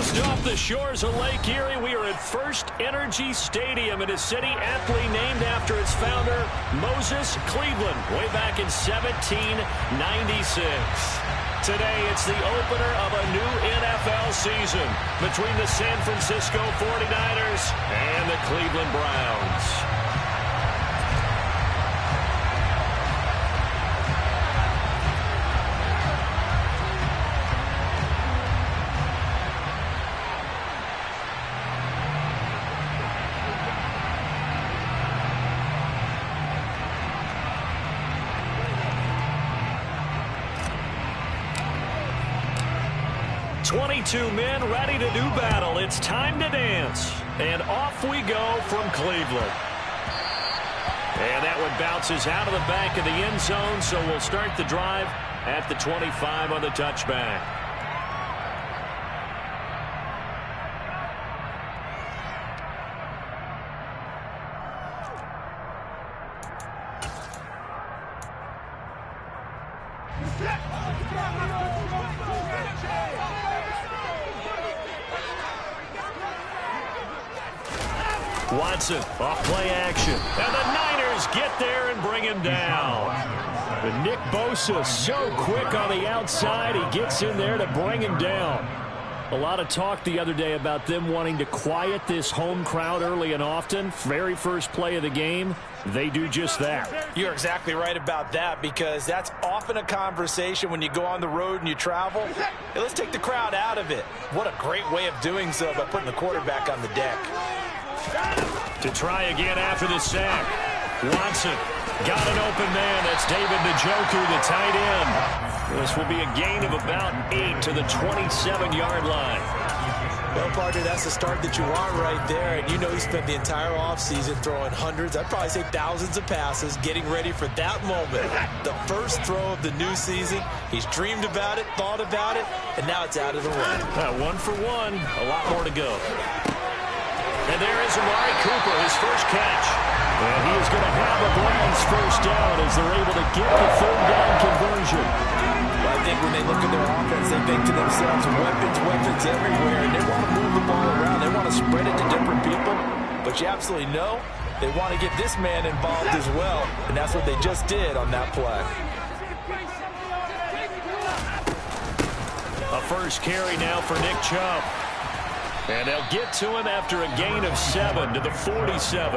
Just off the shores of Lake Erie, we are at First Energy Stadium in a city aptly named after its founder, Moses Cleveland, way back in 1796. Today, it's the opener of a new NFL season between the San Francisco 49ers and the Cleveland Browns. Two men ready to do battle. It's time to dance. And off we go from Cleveland. And that one bounces out of the back of the end zone, so we'll start the drive at the 25 on the touchback. Watson, off play action. And the Niners get there and bring him down. But Nick Bosa so quick on the outside, he gets in there to bring him down. A lot of talk the other day about them wanting to quiet this home crowd early and often. Very first play of the game, they do just that. You're exactly right about that, because that's often a conversation when you go on the road and you travel. Hey, let's take the crowd out of it. What a great way of doing so by putting the quarterback on the deck. To try again after the sack. Watson got an open man. That's David Njoku, the tight end. This will be a gain of about 8 to the 27-yard line. Well, partner, that's the start that you want right there. And you know he spent the entire offseason throwing hundreds, I'd probably say thousands of passes, getting ready for that moment. The first throw of the new season. He's dreamed about it, thought about it, and now it's out of the way. 1 for 1. A lot more to go. And there is Amari Cooper, his first catch. And he is going to have a Browns first down as they're able to get the third down conversion. Well, I think when they look at their offense, they think to themselves, weapons everywhere. And they want to move the ball around. They want to spread it to different people. But you absolutely know they want to get this man involved as well. And that's what they just did on that play. A first carry now for Nick Chubb. And they'll get to him after a gain of 7 to the 47.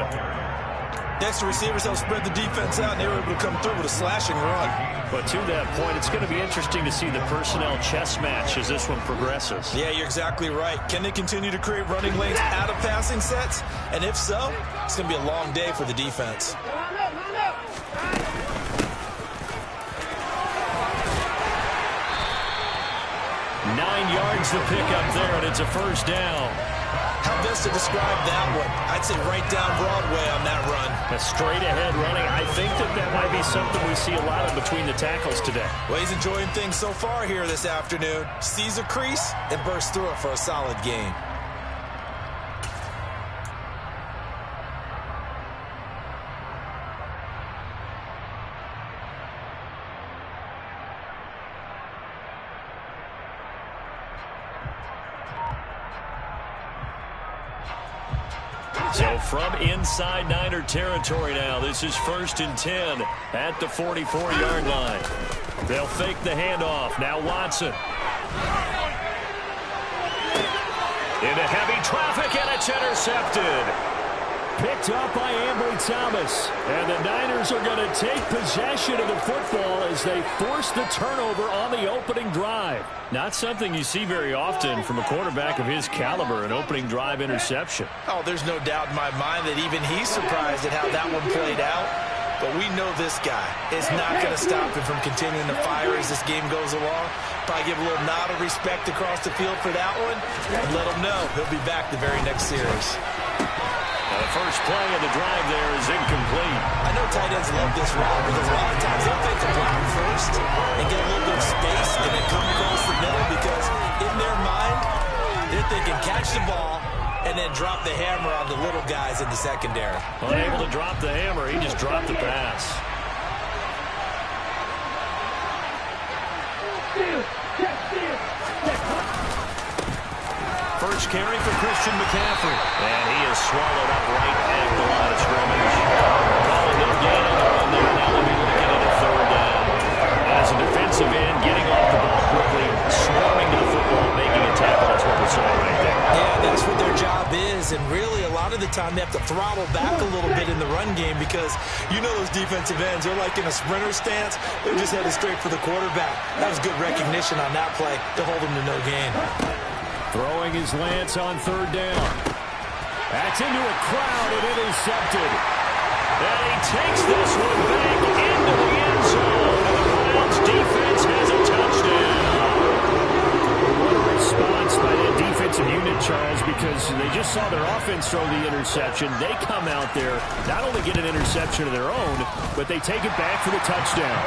Next to receivers, they'll spread the defense out, and they were able to come through with a slashing run. But to that point, it's going to be interesting to see the personnel chess match as this one progresses. Yeah, you're exactly right. Can they continue to create running lanes out of passing sets? And if so, it's going to be a long day for the defense. Nine yards to pick up there, and it's a first down. How best to describe that one? I'd say right down Broadway on that run. A straight-ahead running. I think that might be something we see a lot of between the tackles today. Well, he's enjoying things so far here this afternoon. Sees a crease and bursts through it for a solid gain. So from inside Niner territory now, this is 1st and 10 at the 44-yard line. They'll fake the handoff. Now Watson. Into heavy traffic, and it's intercepted. Picked up by Ambry Thomas. And the Niners are going to take possession of the football as they force the turnover on the opening drive. Not something you see very often from a quarterback of his caliber, an opening drive interception. Oh, there's no doubt in my mind that even he's surprised at how that one played out. But we know this guy is not going to stop him from continuing to fire as this game goes along. Probably give a little nod of respect across the field for that one, and let him know he'll be back the very next series. The first play of the drive there is incomplete. I know tight ends love this route because a lot of times they'll take the block first and get a little bit of space and then come across the middle, because in their mind, they're thinking catch the ball and then drop the hammer on the little guys in the secondary. Unable to drop the hammer, he just dropped the pass. push carry for Christian McCaffrey. And he is swallowed up right at the line of scrimmage. Calling no gain on the run there. Now we'll be looking at a third down. As a defensive end, getting off the ball quickly, swarming to the football, making a tackle. That's what we saw right there. Yeah, that's what their job is. And really, a lot of the time, they have to throttle back a little bit in the run game because you know those defensive ends, they're like in a sprinter stance. They're just headed straight for the quarterback. That was good recognition on that play to hold him to no gain. Throwing his Lance on third down. That's into a crowd and intercepted. And he takes this one back into the end zone. And the Browns defense has a touchdown. What a response by that defensive unit, Charles, because they just saw their offense throw the interception. They come out there, not only get an interception of their own, but they take it back for the touchdown.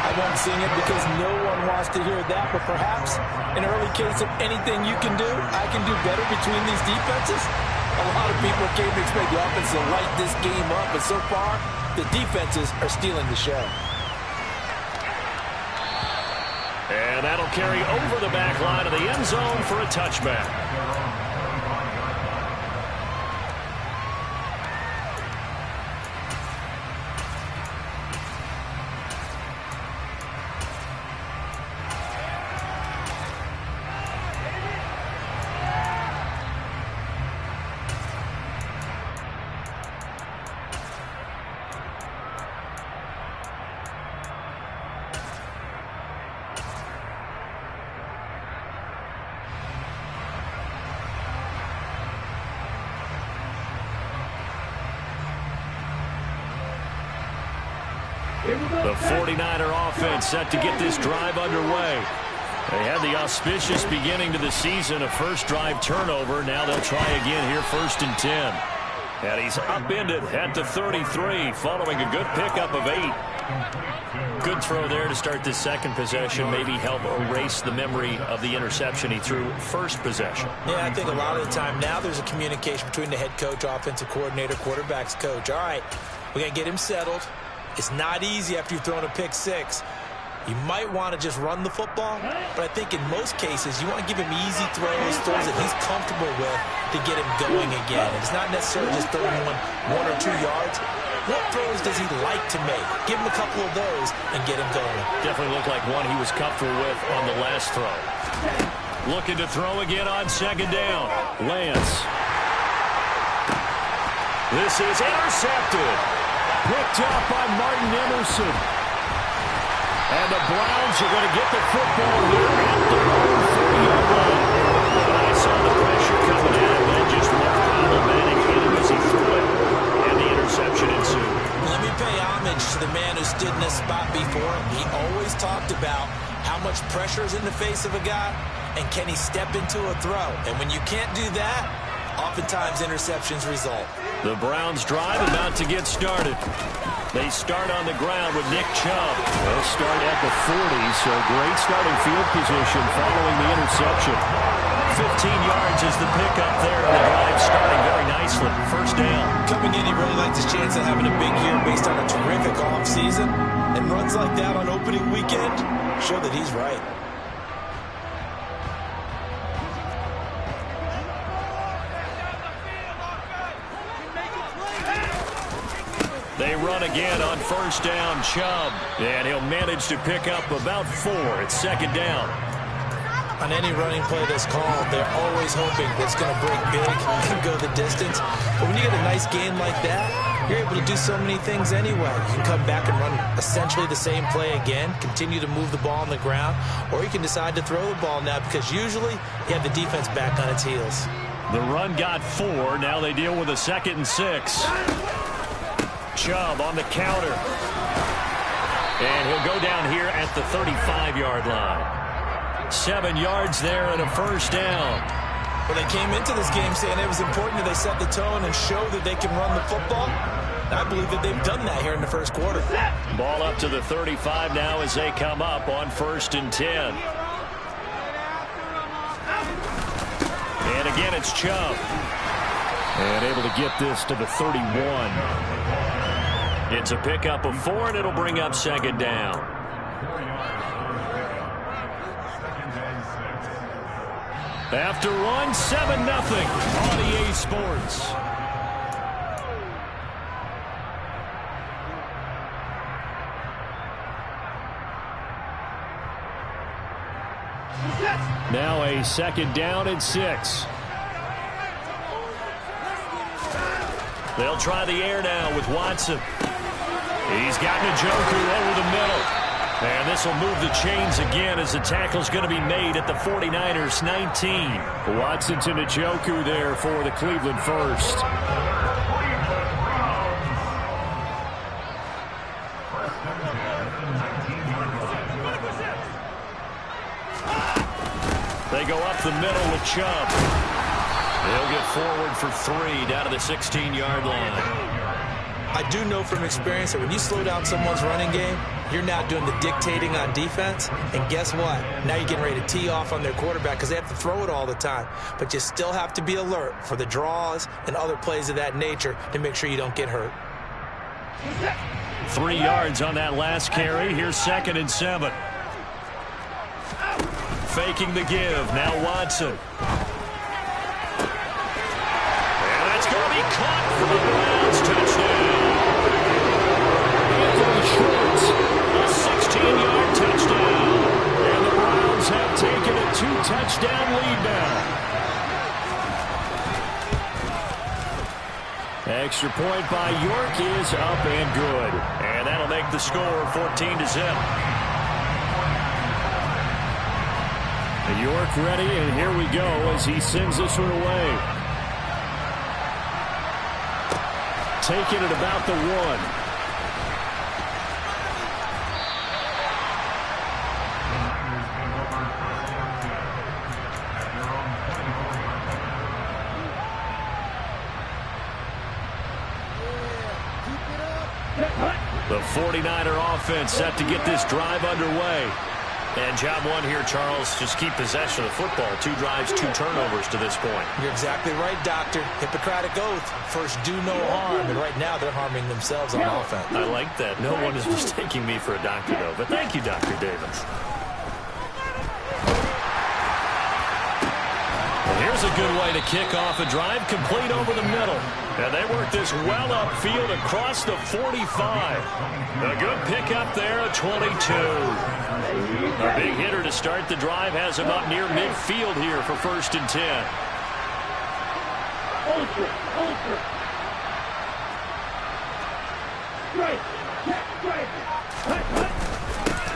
I won't sing it because no one wants to hear that, but perhaps an early case of anything you can do, I can do better between these defenses. A lot of people came to expect the offense to light this game up, but so far, the defenses are stealing the show. And that'll carry over the back line of the end zone for a touchback. The 49er offense set to get this drive underway. They had the auspicious beginning to the season, a first drive turnover. Now they'll try again here, 1st and 10. And he's upended at the 33, following a good pickup of 8. Good throw there to start this second possession, maybe help erase the memory of the interception he threw first possession. Yeah, I think a lot of the time now there's a communication between the head coach, offensive coordinator, quarterback's coach. All right, we got to get him settled. It's not easy after you've thrown a pick 6. You might want to just run the football, but I think in most cases you want to give him easy throws that he's comfortable with to get him going again. And it's not necessarily just throwing 1 or 2 yards. What throws does he like to make? Give him a couple of those and get him going. Definitely looked like one he was comfortable with on the last throw. Looking to throw again on 2nd down. Lance. This is intercepted. Picked up by Martin Emerson. And the Browns are going to get the football here at their own 30-yard line. And I saw the pressure coming at him, and just more problematic hit him as he threw it. And the interception ensued. Let me pay homage to the man who stood in this spot before him. He always talked about how much pressure is in the face of a guy, and can he step into a throw. And when you can't do that, oftentimes interceptions result. The Browns drive about to get started. They start on the ground with Nick Chubb. They'll start at the 40, so great starting field position following the interception. 15 yards is the pickup there, and the drive starting very nicely. 1st down. Coming in, he really likes his chance of having a big year based on a terrific offseason. And runs like that on opening weekend show that he's right. They run again on 1st down, Chubb. And he'll manage to pick up about 4. It's 2nd down. On any running play that's called, they're always hoping that it's going to break big and go the distance. But when you get a nice gain like that, you're able to do so many things anyway. You can come back and run essentially the same play again, continue to move the ball on the ground, or you can decide to throw the ball now because usually you have the defense back on its heels. The run got 4. Now they deal with a 2nd and 6. Chubb on the counter. And he'll go down here at the 35-yard line. 7 yards there and a 1st down. Well, they came into this game saying it was important that they set the tone and show that they can run the football. I believe that they've done that here in the first quarter. Ball up to the 35 now as they come up on 1st and 10. And again, it's Chubb. And able to get this to the 31. It's a pickup of 4, and it'll bring up 2nd down. After one, 7-0 on EA Sports. Now a 2nd down and 6. They'll try the air now with Watson. He's got Njoku over the middle. And this will move the chains again as the tackle's going to be made at the 49ers 19. Watson to Njoku there for the Cleveland first. They go up the middle with Chubb. They'll get forward for 3 down to the 16-yard line. I do know from experience that when you slow down someone's running game, you're now doing the dictating on defense. And guess what? Now you're getting ready to tee off on their quarterback because they have to throw it all the time. But you still have to be alert for the draws and other plays of that nature to make sure you don't get hurt. 3 yards on that last carry. Here's 2nd and 7. Faking the give. Now Watson. And that's going to be caught for the Browns. Touchdown. Anthony Schwartz. A 16-yard touchdown. And the Browns have taken a 2-touchdown lead now. Extra point by York is up and good. And that'll make the score 14-0. York ready, and here we go as he sends this one away. Taking it about the 1. The 49er offense set to get this drive underway. And job 1 here, Charles, just keep possession of the football. 2 drives, 2 turnovers to this point. You're exactly right, Doctor. Hippocratic oath. First, do no harm. And right now, they're harming themselves on offense. I like that. No one is mistaking me for a doctor, though. But thank you, Dr. Davis. And here's a good way to kick off a drive, complete over the middle. And they work this well upfield across the 45. A good pickup there at 22. A big hitter to start the drive has him up near midfield here for 1st and 10.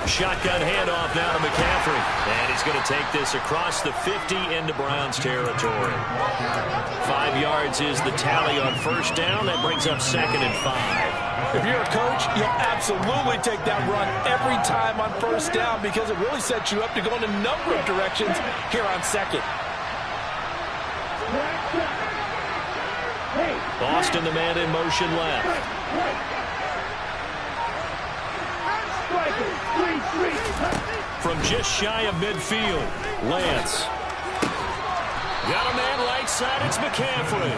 Shotgun handoff now to McCaffrey. And he's going to take this across the 50 into Browns territory. 5 yards is the tally on 1st down. That brings up 2nd and 5. If you're a coach, you'll absolutely take that run every time on 1st down because it really sets you up to go in a number of directions here on 2nd. Boston, the man in motion left. From just shy of midfield, Lance. Got a man right side, it's McCaffrey.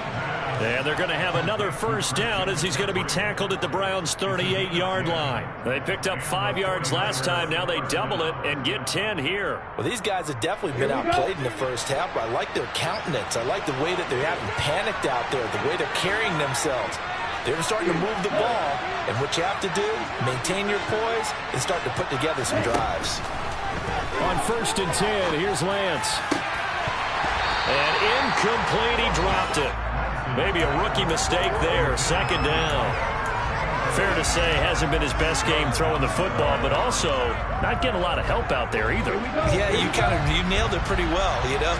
And they're going to have another 1st down as he's going to be tackled at the Browns' 38-yard line. They picked up 5 yards last time. Now they double it and get 10 here. Well, these guys have definitely been outplayed in the 1st half, but I like their countenance. I like the way that they haven't panicked out there, the way they're carrying themselves. They're starting to move the ball, and what you have to do, maintain your poise and start to put together some drives. On 1st and 10, here's Lance. And incomplete, he dropped it. Maybe a rookie mistake there, 2nd down. Fair to say, hasn't been his best game throwing the football, but also not getting a lot of help out there either. Yeah, you nailed it pretty well, you know.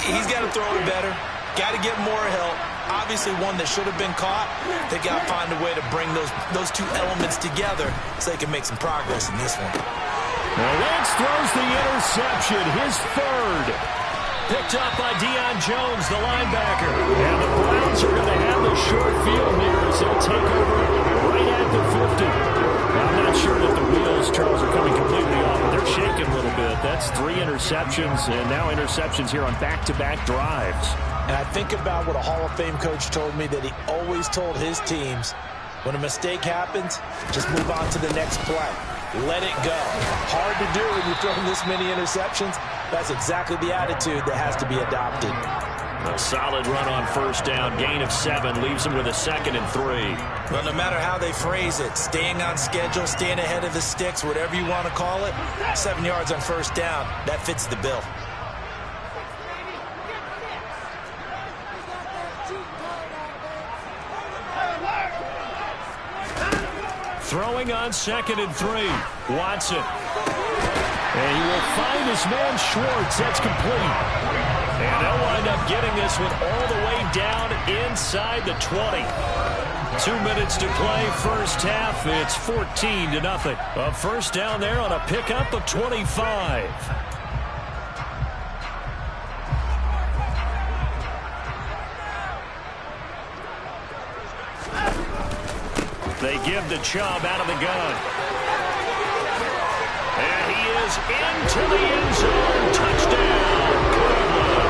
He's got to throw it better, got to get more help. Obviously one that should have been caught. They got to find a way to bring those 2 elements together so they can make some progress in this one. Now Lance throws the interception, his 3rd. Picked up by Deion Jones, the linebacker. And the Browns are going to have the short field here as they'll take over right at the 50. I'm not sure that the wheels, Charles, are coming completely off, but they're shaking a little bit. That's 3 interceptions, and now interceptions here on back-to-back drives. And I think about what a Hall of Fame coach told me that he always told his teams, when a mistake happens, just move on to the next play. let it go. Hard to do when you're throwing this many interceptions. That's exactly the attitude that has to be adopted. A solid run on first down. Gain of 7 leaves them with a 2nd and 3. Well, no matter how they phrase it, staying on schedule, staying ahead of the sticks, whatever you want to call it, 7 yards on first down, that fits the bill. Throwing on 2nd and 3. Watson. And he will find his man Schwartz. That's complete. And they'll wind up getting this one all the way down inside the 20. 2 minutes to play, first half. It's 14-0. A first down there on a pickup of 25. They give the Chubb out of the gun. And he is into the end zone. Touchdown, Cleveland.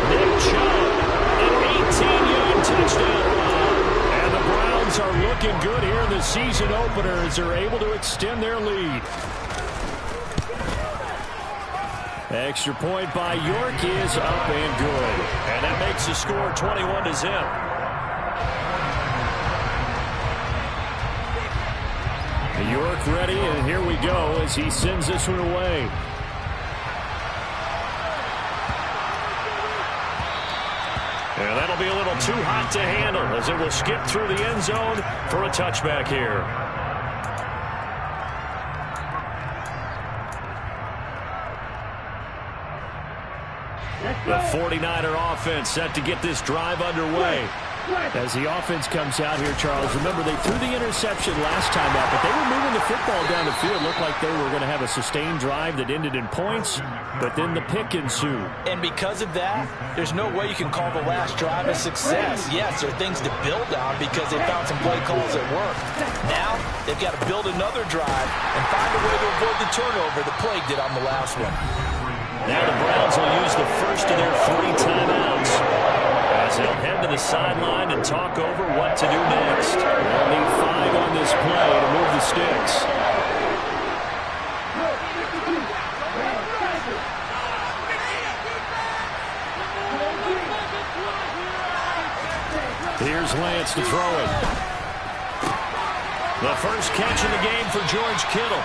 Nick Chubb, an 18-yard touchdown run. And the Browns are looking good here in the season opener as they're able to extend their lead. Extra point by York is up and good. And that makes the score 21-0. York ready, and here we go as he sends this one away. And that'll be a little too hot to handle as it will skip through the end zone for a touchback here. The 49er offense set to get this drive underway. As the offense comes out here, Charles, remember they threw the interception last time out, but they were moving the football down the field. Looked like they were going to have a sustained drive that ended in points, but then the pick ensued. And because of that, there's no way you can call the last drive a success. Yes, there are things to build on because they found some play calls that worked. Now, they've got to build another drive and find a way to avoid the turnover the plague did on the last one. Now the Browns will use the first of their 3 timeouts as they'll head to the sideline and talk over what to do next. They'll need 5 on this play to move the sticks. Here's Lance to throw it. The first catch in the game for George Kittle.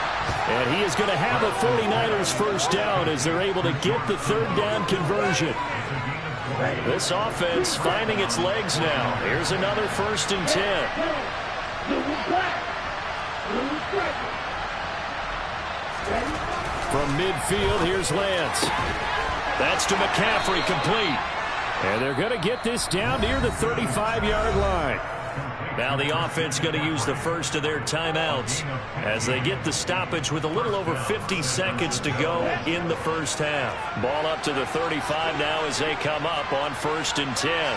And he is going to have a 49ers first down as they're able to get the 3rd down conversion. This offense finding its legs now. Here's another 1st and 10. From midfield, here's Lance. That's to McCaffrey, complete. And they're going to get this down near the 35-yard line. Now the offense going to use the first of their timeouts as they get the stoppage with a little over 50 seconds to go in the first half. Ball up to the 35 now as they come up on 1st and 10.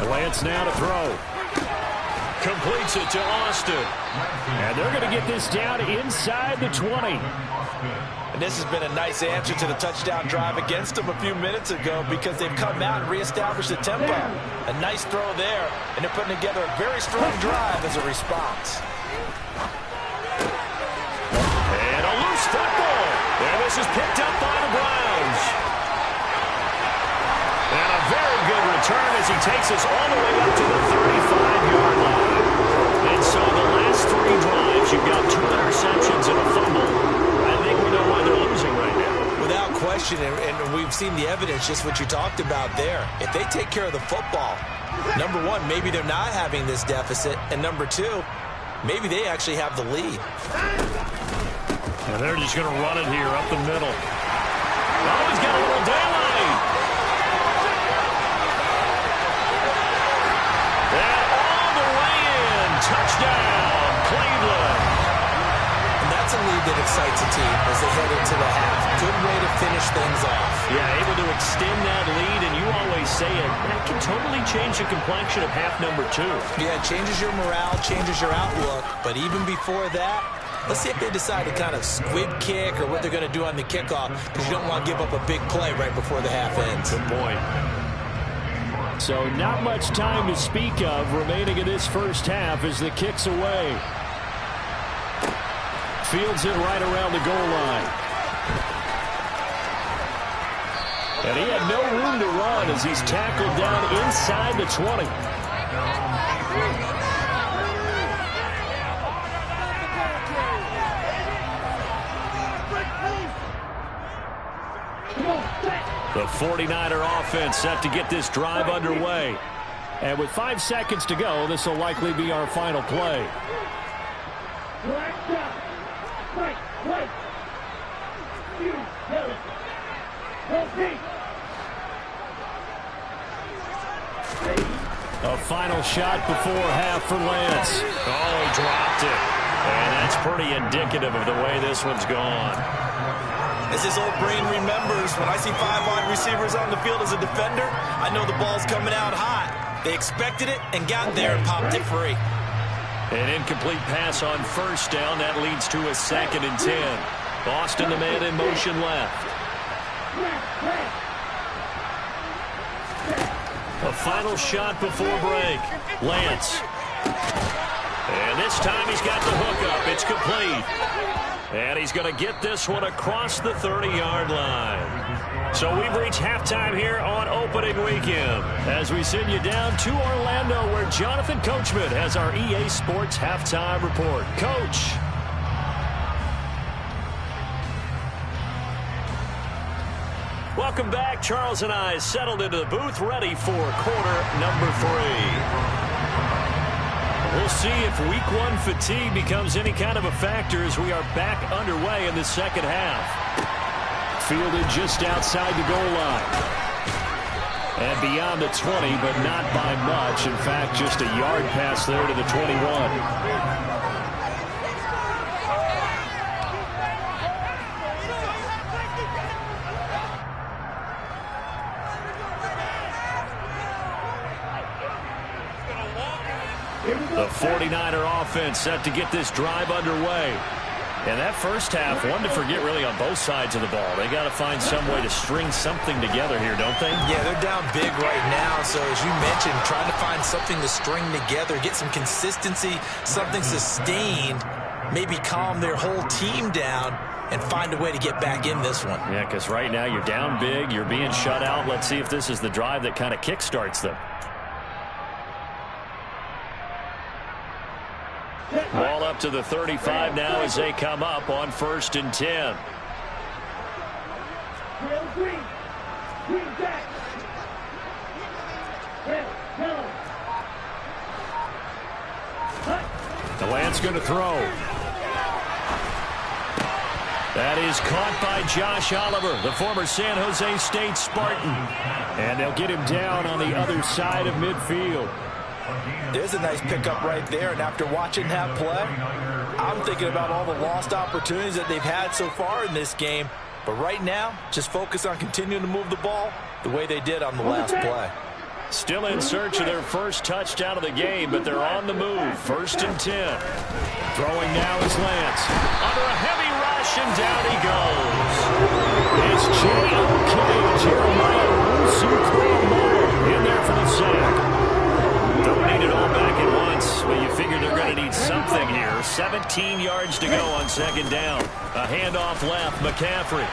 Lance now to throw. Completes it to Austin. And they're going to get this down inside the 20. And this has been a nice answer to the touchdown drive against them a few minutes ago because they've come out and reestablished the tempo. A nice throw there, and they're putting together a very strong drive as a response. And a loose football. And this is picked up by the Browns. And a very good return as he takes us all the way up to the 35-yard line. And so the last 3 drives, you've got 2 interceptions and a fumble. I think we know why they're losing right now. Without question, and we've seen the evidence, just what you talked about there. If they take care of the football, number 1, maybe they're not having this deficit, and number 2, maybe they actually have the lead. And they're just going to run it here up the middle. Oh, he's got a little daylight. And all the way in. Touchdown, Cleveland. And that's a lead that excites a team as they head into the half. Good way to finish things off. Yeah, able to extend that lead, and you always say it, that can totally change the complexion of half number 2. Yeah, it changes your morale, changes your outlook, but even before that, let's see if they decide to kind of squib kick or what they're going to do on the kickoff, because you don't want to give up a big play right before the half ends. Good point. So not much time to speak of remaining in this first half as the kick's away. Fields it right around the goal line. And he had no room to run as he's tackled down inside the 20. The 49er offense set to get this drive underway. And with 5 seconds to go, this will likely be our final play. A final shot before half for Lance. Oh, he dropped it. And that's pretty indicative of the way this one's gone. As his old brain remembers, when I see 5 wide receivers on the field as a defender, I know the ball's coming out hot. They expected it and got there and popped it free. An incomplete pass on first down. That leads to a 2nd and 10. Boston, the man in motion left. A final shot before break. Lance. And this time he's got the hook up. It's complete. And he's going to get this one across the 30-yard line. So we've reached halftime here on opening weekend as we send you down to Orlando where Jonathan Coachman has our EA Sports halftime report. Coach. Welcome back. Charles and I settled into the booth ready for quarter number 3. We'll see if week 1 fatigue becomes any kind of a factor as we are back underway in the second half. Fielded just outside the goal line. And beyond the 20, but not by much. In fact, just a yard pass there to the 21. The 49er offense set to get this drive underway. And that first half, one to forget really on both sides of the ball. They got to find some way to string something together here, don't they? Yeah, they're down big right now. So as you mentioned, trying to find something to string together, get some consistency, something sustained, maybe calm their whole team down and find a way to get back in this one. Yeah, because right now you're down big, you're being shut out. Let's see if this is the drive that kind of kickstarts them. Ball up to the 35 now as they come up on 1st and 10. The Lance going to throw. That is caught by Josh Oliver, the former San Jose State Spartan. And they'll get him down on the other side of midfield. There's a nice pickup right there, and after watching that play, I'm thinking about all the lost opportunities that they've had so far in this game. But right now, just focus on continuing to move the ball the way they did on the last play. Still in search of their first touchdown of the game, but they're on the move. 1st and 10. Throwing now is Lance. Under a heavy rush, and down he goes. It's J.O.K. Jeremiah Owusu-Koramoah in there for the sack. Don't need it all back at once, but you figure they're going to need something here. 17 yards to go on 2nd down. A handoff left, McCaffrey.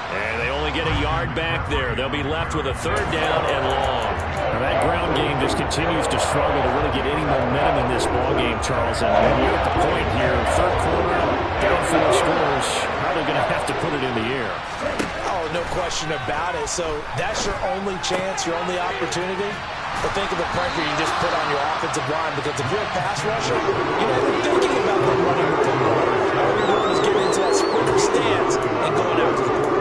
And they only get a yard back there. They'll be left with a 3rd down and long. Now that ground game just continues to struggle to really get any momentum in this ball game, Charles. And you're at the point here, 3rd quarter, down 4 scores. How are they going to have to put it in the air? Oh, no question about it. So that's your only chance, your only opportunity. But think of the pressure you just put on your offensive line, because if you're a pass rusher, you're not even thinking about them running the football. All you're doing is getting into that sprinter stance and going after the quarterback.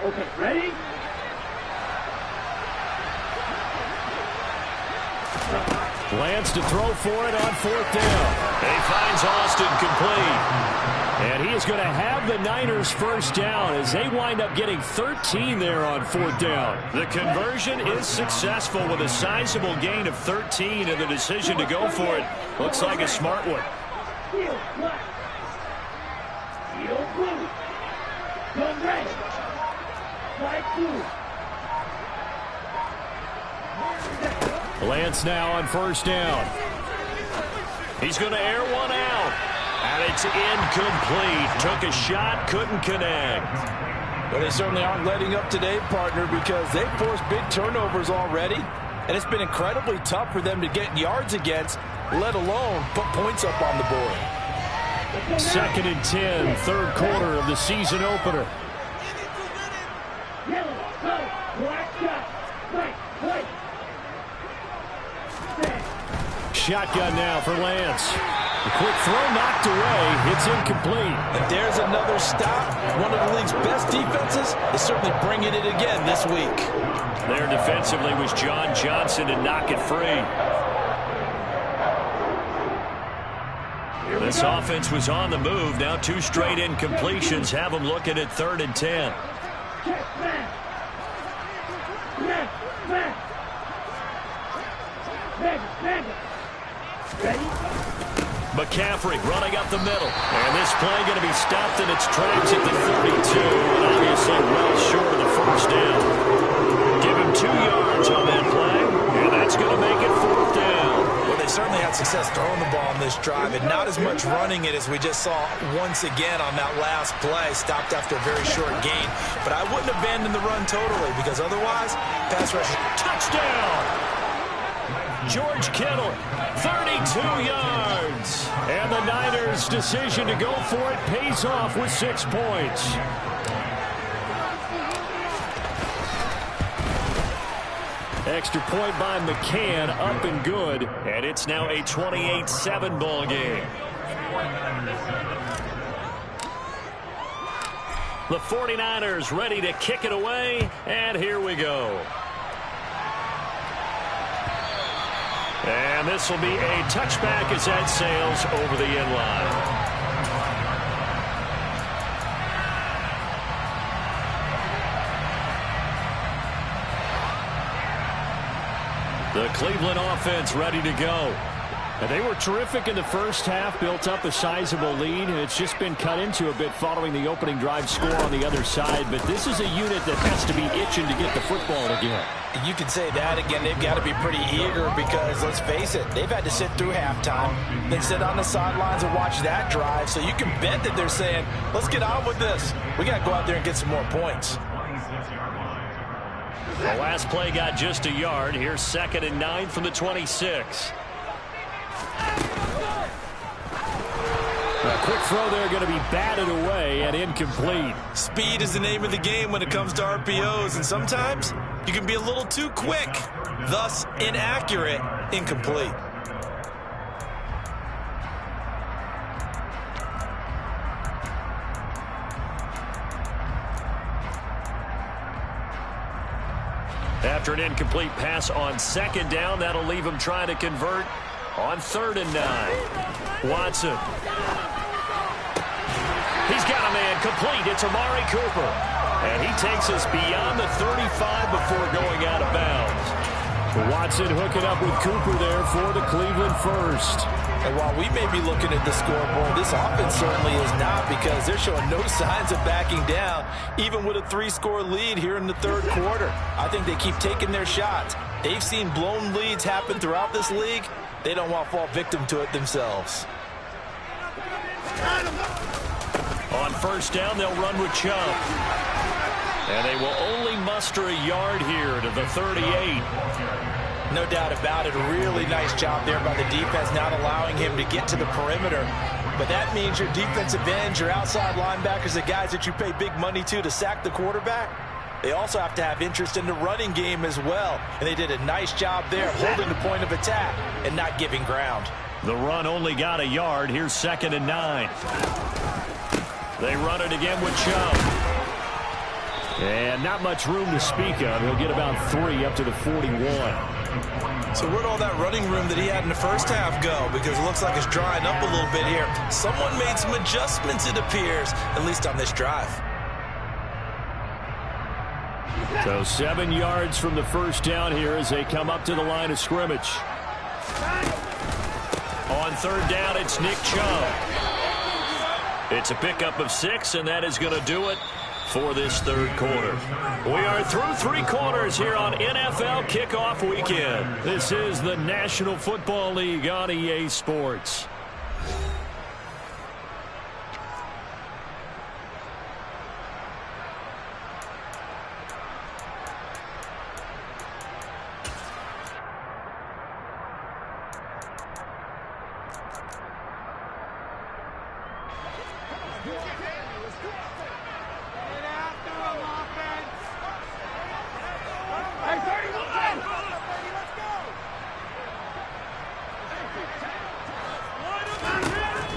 Okay, ready? Lance to throw for it on 4th down. And he finds Austin complete. And he is going to have the Niners first down as they wind up getting 13 there on 4th down. The conversion is successful with a sizable gain of 13, and the decision to go for it looks like a smart one. Lance now on 1st down. He's going to air one out. And it's incomplete. Took a shot, couldn't connect. Well, they certainly aren't letting up today, partner, because they've forced big turnovers already. And it's been incredibly tough for them to get yards against, let alone put points up on the board. 2nd and 10, 3rd quarter of the season opener. Shotgun now for Lance. A quick throw knocked away. It's incomplete. And there's another stop. One of the league's best defenses is certainly bringing it again this week. There defensively was John Johnson to knock it free. This offense was on the move. Now 2 straight incompletions have them looking at 3rd and 10. McCaffrey running up the middle. And this play going to be stopped in its tracks at the 32. And obviously well short of the first down. Give him 2 yards on that play. And that's going to make it 4th down. Well, they certainly had success throwing the ball on this drive. And not as much running it as we just saw once again on that last play. Stopped after a very short gain. But I wouldn't abandon the run totally, because otherwise, pass rush. Touchdown! George Kittle, 32 yards. And the Niners' decision to go for it pays off with 6 points. Extra point by McCann, up and good. And it's now a 28-7 ball game. The 49ers ready to kick it away. And here we go. And this will be a touchback as that sails over the end line. The Cleveland offense ready to go. And they were terrific in the first half, built up a sizable lead, and it's just been cut into a bit following the opening drive score on the other side. But this is a unit that has to be itching to get the football again. You can say that again. They've got to be pretty eager because, let's face it, they've had to sit through halftime, then sit on the sidelines and watch that drive. So you can bet that they're saying, let's get on with this. We got to go out there and get some more points. The last play got just a yard. Here's 2nd and 9 from the 26. A quick throw there going to be batted away and incomplete. Speed is the name of the game when it comes to RPOs, and sometimes you can be a little too quick, thus inaccurate, incomplete. After an incomplete pass on 2nd down, that'll leave him trying to convert on 3rd and 9. Watson. He's got a man complete. It's Amari Cooper. And he takes us beyond the 35 before going out of bounds. Watson hooking up with Cooper there for the Cleveland first. And while we may be looking at the scoreboard, this offense certainly is not, because they're showing no signs of backing down, even with a 3-score lead here in the 3rd quarter. I think they keep taking their shots. They've seen blown leads happen throughout this league. They don't want to fall victim to it themselves. On 1st down, they'll run with Chubb. And they will only muster a yard here to the 38. No doubt about it. A really nice job there by the defense, not allowing him to get to the perimeter. But that means your defensive ends, your outside linebackers, the guys that you pay big money to sack the quarterback, they also have to have interest in the running game as well. And they did a nice job there, holding the point of attack and not giving ground. The run only got a yard. Here's 2nd and 9. They run it again with Chubb. And not much room to speak of. He'll get about 3 up to the 41. So where'd all that running room that he had in the first half go? Because it looks like it's drying up a little bit here. Someone made some adjustments, it appears, at least on this drive. So 7 yards from the first down here as they come up to the line of scrimmage. On third down, it's Nick Chubb. It's a pickup of 6, and that is going to do it for this third quarter. We are through 3 quarters here on NFL Kickoff Weekend. This is the National Football League on EA Sports.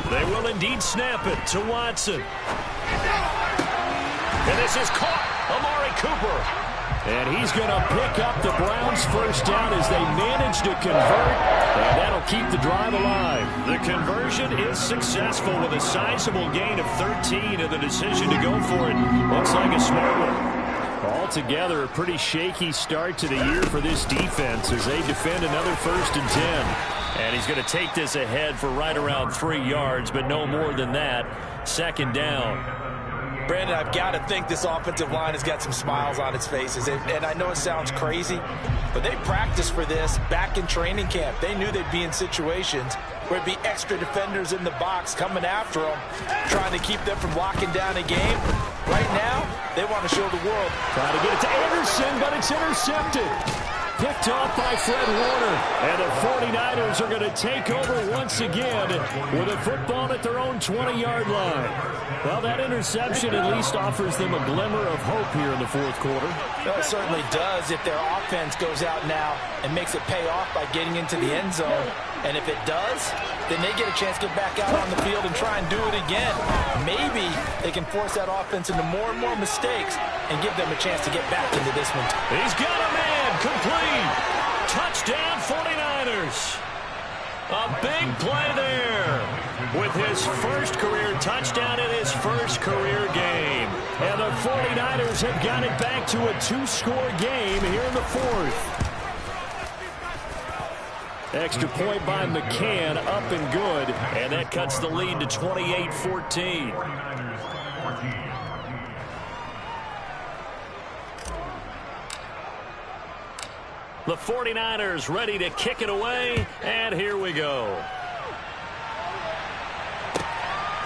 They will indeed snap it to Watson. And this is caught. Amari Cooper. And he's going to pick up the Browns' first down as they manage to convert. And that'll keep the drive alive. The conversion is successful with a sizable gain of 13, and the decision to go for it looks like a smart one. Altogether, a pretty shaky start to the year for this defense as they defend another 1st and 10. And he's going to take this ahead for right around 3 yards, but no more than that. 2nd down. Brandon, I've got to think this offensive line has got some smiles on its faces. And I know it sounds crazy, but they practiced for this back in training camp. They knew they'd be in situations where it'd be extra defenders in the box coming after them, trying to keep them from locking down a game. Right now, they want to show the world. Trying to get it to Anderson, but it's intercepted. Picked off by Fred Warner. And the 49ers are going to take over once again with a football at their own 20-yard line. Well, that interception at least offers them a glimmer of hope here in the 4th quarter. Well, it certainly does if their offense goes out now and makes it pay off by getting into the end zone. And if it does, then they get a chance to get back out on the field and try and do it again. Maybe they can force that offense into more and more mistakes and give them a chance to get back into this one. He's got a man complete. Touchdown 49ers. A big play there with his first career touchdown in his first career game. And the 49ers have got it back to a 2-score game here in the 4th. Extra point by McCann, up and good. And that cuts the lead to 28-14. The 49ers ready to kick it away, and here we go.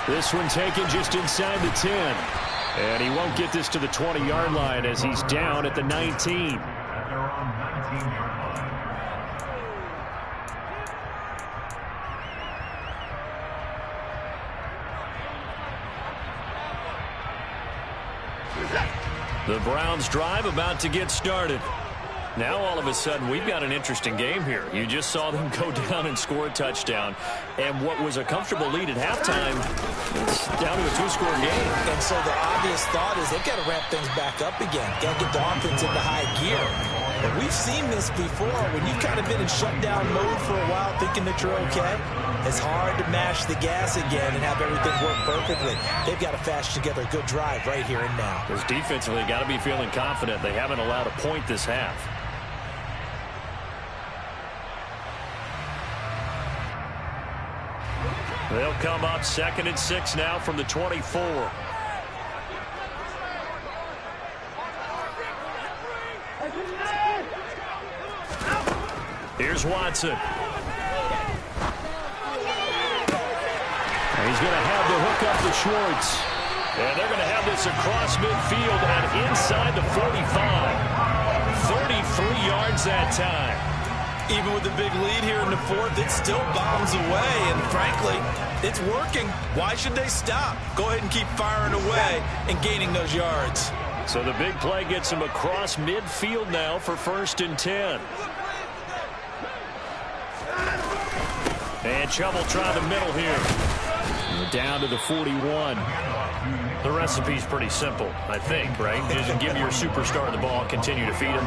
This one taken just inside the 10. And he won't get this to the 20-yard line as he's down at the 19. The Browns drive about to get started. Now, all of a sudden, we've got an interesting game here. You just saw them go down and score a touchdown. And what was a comfortable lead at halftime, it's down to a 2-score game. And so the obvious thought is they've got to ramp things back up again. Got to get the offense into high gear. But we've seen this before. When you've kind of been in shutdown mode for a while thinking that you're okay, it's hard to mash the gas again and have everything work perfectly. They've got to fashion together a good drive right here and now. Because defensively, got to be feeling confident. They haven't allowed a point this half. They'll come up 2nd and 6 now from the 24. Here's Watson. And he's going to have the hook up to Schwartz. And they're going to have this across midfield and inside the 45. 33 yards that time. Even with the big lead here in the 4th, it still bombs away. And frankly, it's working. Why should they stop? Go ahead and keep firing away and gaining those yards. So the big play gets him across midfield now for 1st and 10. And Chubb will try the middle here. We're down to the 41. The recipe's pretty simple, I think, right? Just give your superstar the ball, continue to feed him.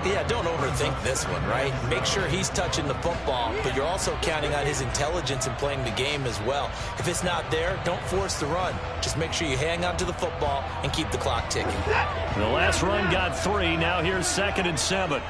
Yeah, don't overthink this one, right? Make sure he's touching the football, but you're also counting on his intelligence in playing the game as well. If it's not there, don't force the run. Just make sure you hang on to the football and keep the clock ticking. The last run got 3. Now here's 2nd and 7.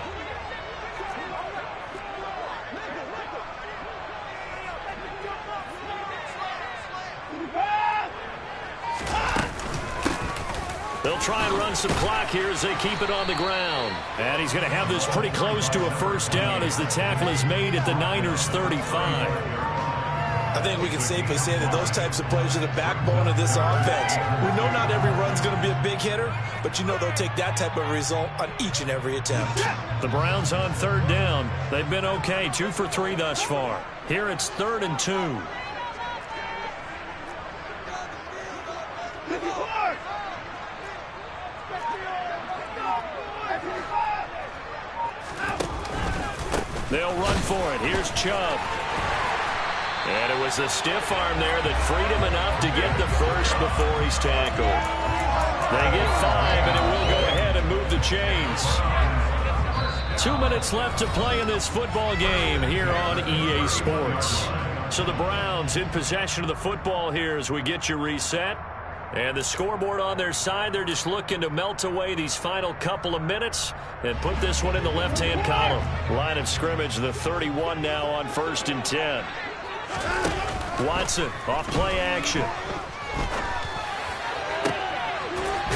They'll try and run some clock here as they keep it on the ground. And he's going to have this pretty close to a first down as the tackle is made at the Niners' 35. I think we can safely say that those types of plays are the backbone of this offense. We know not every run's going to be a big hitter, but you know they'll take that type of result on each and every attempt. The Browns on 3rd down. They've been okay, 2 for 3 thus far. Here it's 3rd and 2. They'll run for it. Here's Chubb. And it was a stiff arm there that freed him enough to get the first before he's tackled. They get 5, and it will go ahead and move the chains. 2 minutes left to play in this football game here on EA Sports. So the Browns in possession of the football here as we get you reset. And the scoreboard on their side, they're just looking to melt away these final couple of minutes and put this one in the left-hand column. Line of scrimmage, the 31 now on 1st and 10. Watson off play action.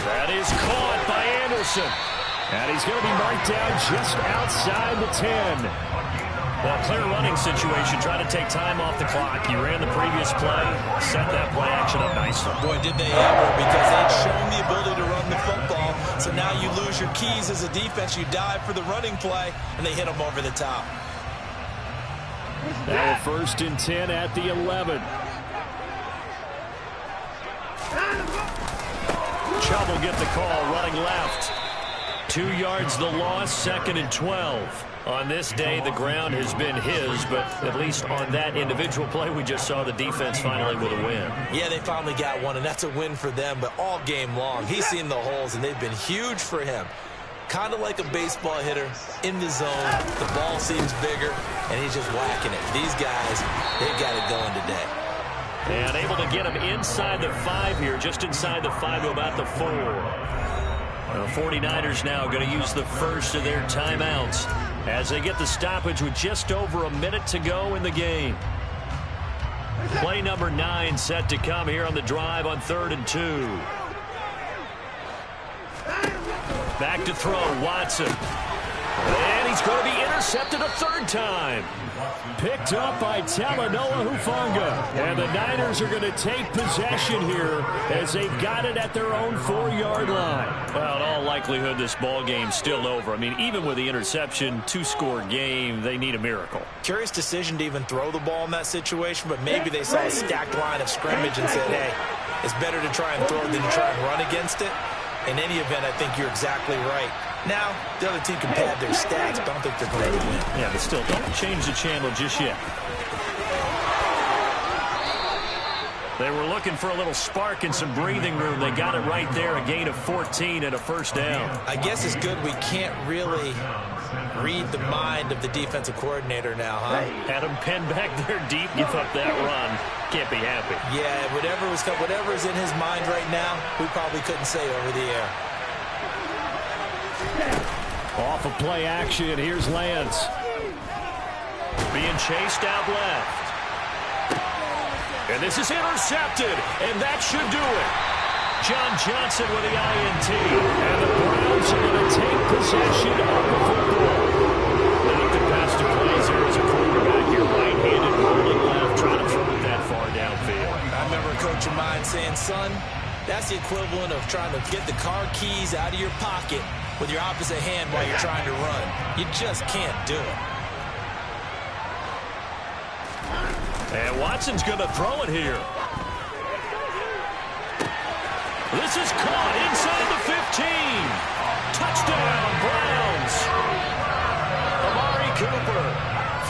That is caught by Anderson. And he's going to be marked down just outside the 10. Well, clear running situation, trying to take time off the clock. You ran the previous play, set that play action up nicely. Boy, did they ever, because they'd shown the ability to run the football. So now you lose your keys as a defense. You dive for the running play, and they hit them over the top. Now 1st and 10 at the 11. Chubb will get the call, running left. 2 yards the loss, 2nd and 12. On this day, the ground has been his, but at least on that individual play, we just saw the defense finally with a win. Yeah, they finally got one, and that's a win for them, but all game long, he's seen the holes, and they've been huge for him. Kind of like a baseball hitter in the zone. The ball seems bigger, and he's just whacking it. These guys, they've got it going today. And able to get him inside the 5 here, just inside the 5 to about the 4. The 49ers now going to use the first of their timeouts as they get the stoppage with just over a minute to go in the game. Play number 9 set to come here on the drive on 3rd and 2. Back to throw, Watson. And he's going to be intercepted a 3rd time. Picked up by Talanoa Hufanga. And the Niners are going to take possession here as they've got it at their own 4-yard line. Well, in all likelihood, this ball game's still over. I mean, even with the interception, 2-score game, they need a miracle. Curious decision to even throw the ball in that situation, but maybe they saw a stacked line of scrimmage and said, hey, it's better to try and throw than to try and run against it. In any event, I think you're exactly right. Now, the other team can pad their stats, but I don't think they're going to win. Yeah, but still, don't change the channel just yet. They were looking for a little spark and some breathing room. They got it right there, a gain of 14 and a first down. I guess it's good we can't really read the mind of the defensive coordinator now, huh? Had him pinned back there deep, give up that run. Can't be happy. Yeah, whatever's in his mind right now, we probably couldn't say over the air. Off of play action, here's Lance. Being chased out left. And this is intercepted, and that should do it. John Johnson with the INT. And the Browns are going to take possession of the football. Not the best of plays here as a quarterback here, right-handed, rolling left, trying to throw it that far downfield. I remember a coach of mine saying, son, that's the equivalent of trying to get the car keys out of your pocket with your opposite hand while you're trying to run. You just can't do it. And Watson's going to throw it here. This is caught inside the 15. Touchdown, Browns. Amari Cooper,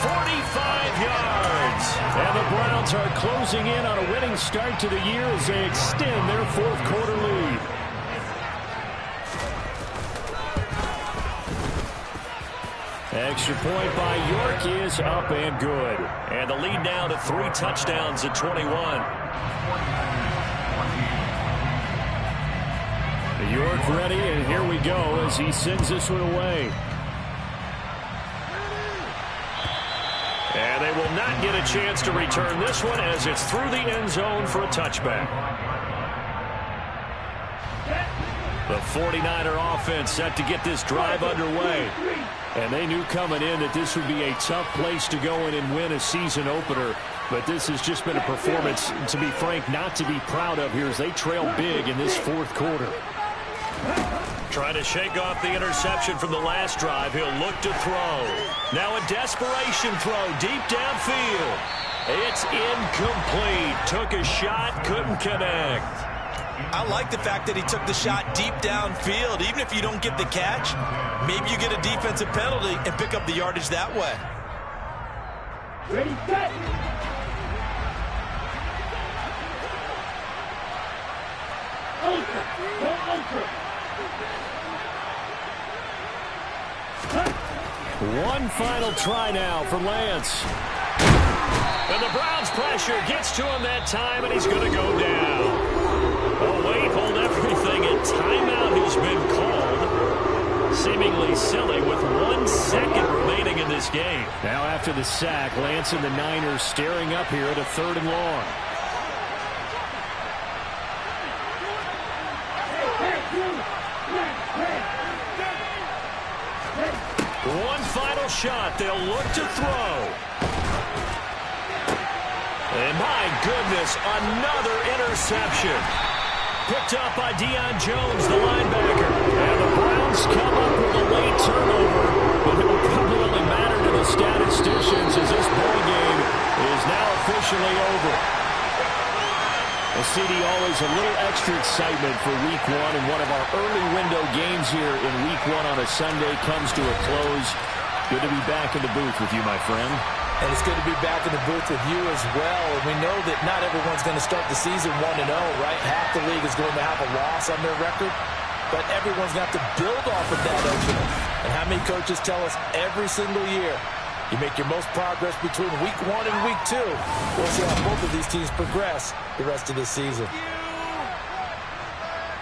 45 yards. And the Browns are closing in on a winning start to the year as they extend their fourth quarter lead. Extra point by York is up and good. And the lead now to 3 touchdowns at 21. York ready, and here we go as he sends this one away. And they will not get a chance to return this one as it's through the end zone for a touchback. The 49er offense set to get this drive underway. And they knew coming in that this would be a tough place to go in and win a season opener. But this has just been a performance, to be frank, not to be proud of here as they trail big in this fourth quarter. Trying to shake off the interception from the last drive. He'll look to throw. Now a desperation throw deep downfield. It's incomplete. Took a shot, couldn't connect. I like the fact that he took the shot deep downfield. Even if you don't get the catch, maybe you get a defensive penalty and pick up the yardage that way. Ready, set. One final try now for Lance. And the Browns pressure gets to him that time, and he's going to go down. Oh, wait, hold everything. A timeout has been called. Seemingly silly with 1 second remaining in this game. Now after the sack, Lance and the Niners staring up here at a 3rd and long. One final shot. They'll look to throw. And my goodness, another interception. Picked up by Deion Jones, the linebacker. And the Browns come up with a late turnover, but it will probably only matter to the statisticians as this ball game is now officially over. Well, CD, always a little extra excitement for Week 1, and one of our early window games here in Week 1 on a Sunday comes to a close. Good to be back in the booth with you, my friend. And it's good to be back in the booth with you as well. And we know that not everyone's going to start the season 1-0, right? Half the league is going to have a loss on their record. But everyone's got to build off of that opener. And how many coaches tell us every single year, you make your most progress between Week 1 and Week 2. We'll see how both of these teams progress the rest of this season.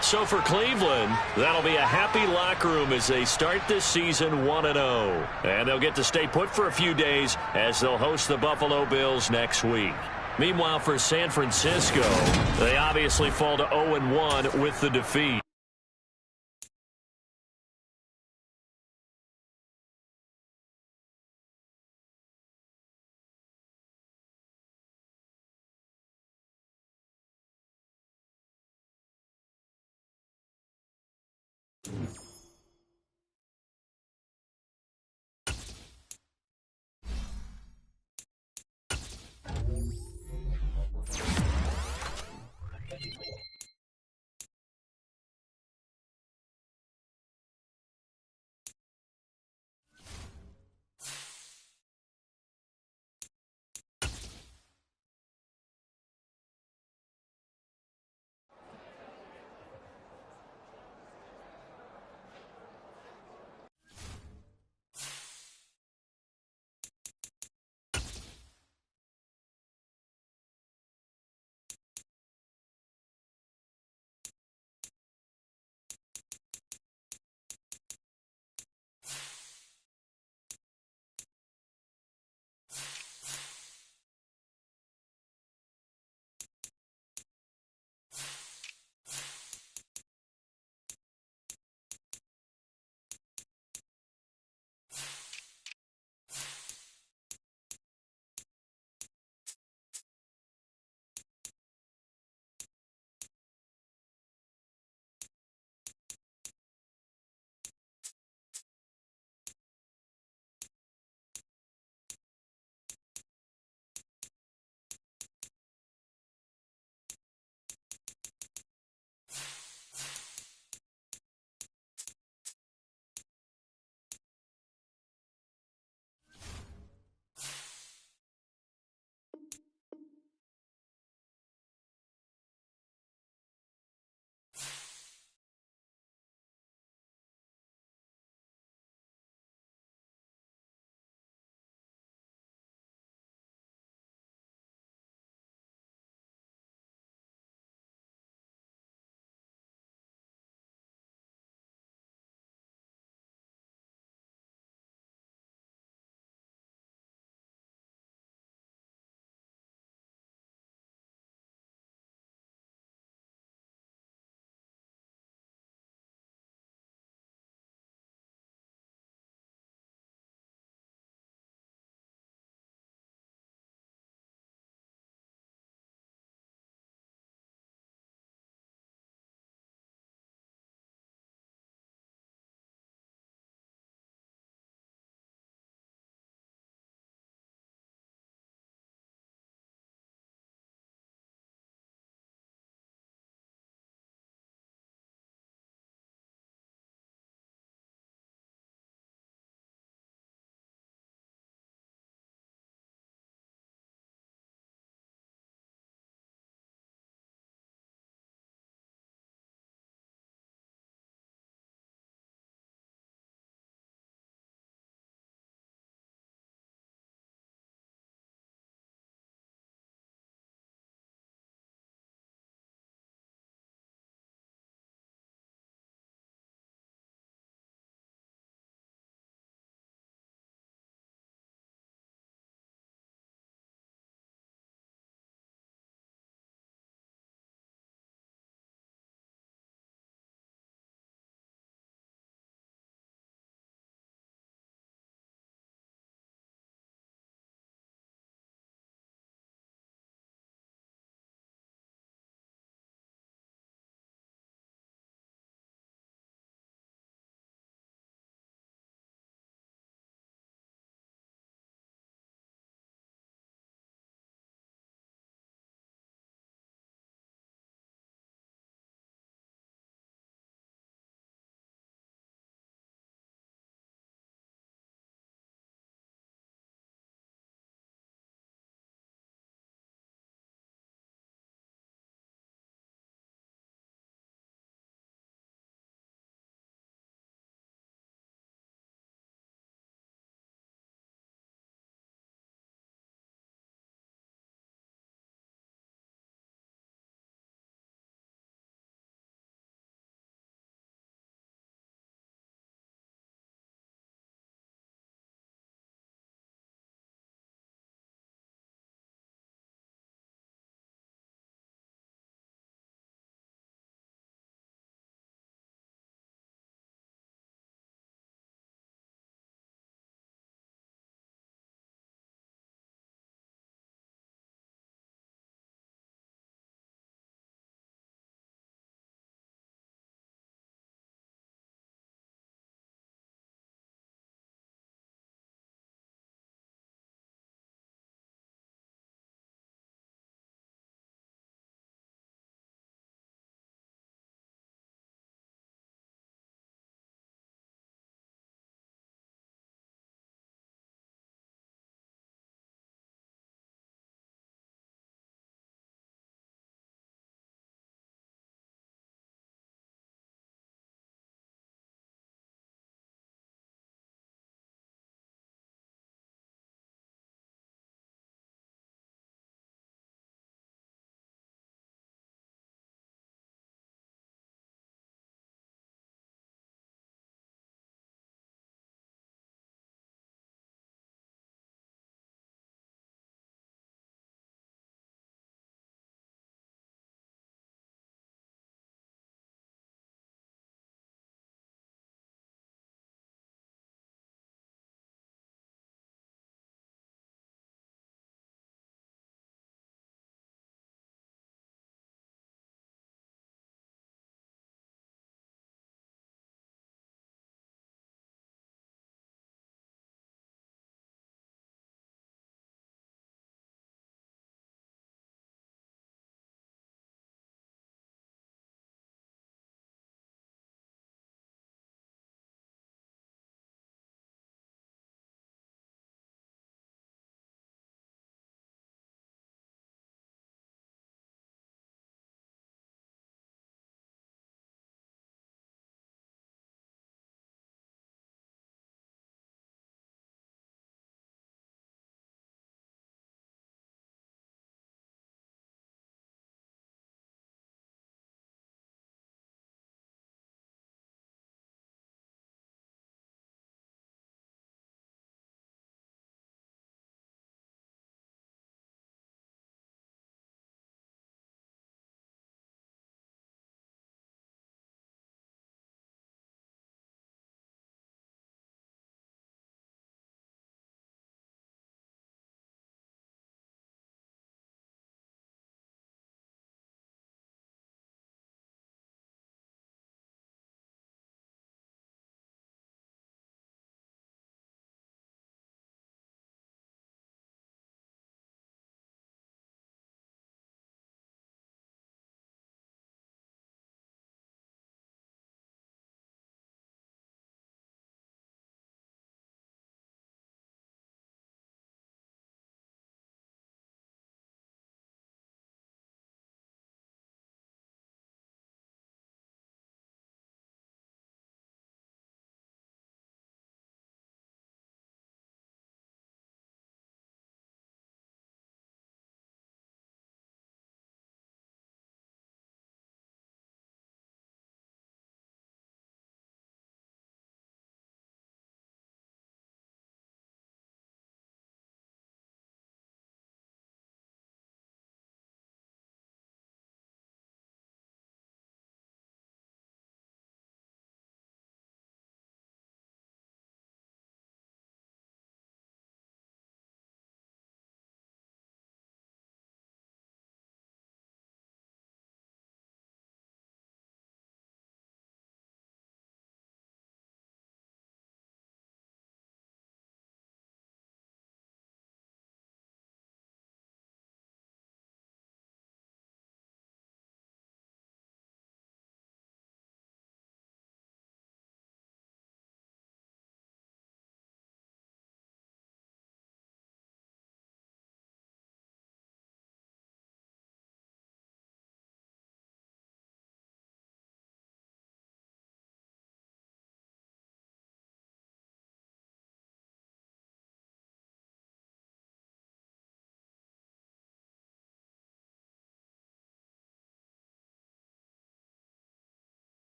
So for Cleveland, that'll be a happy locker room as they start this season 1-0. And they'll get to stay put for a few days as they'll host the Buffalo Bills next week. Meanwhile, for San Francisco, they obviously fall to 0-1 with the defeat.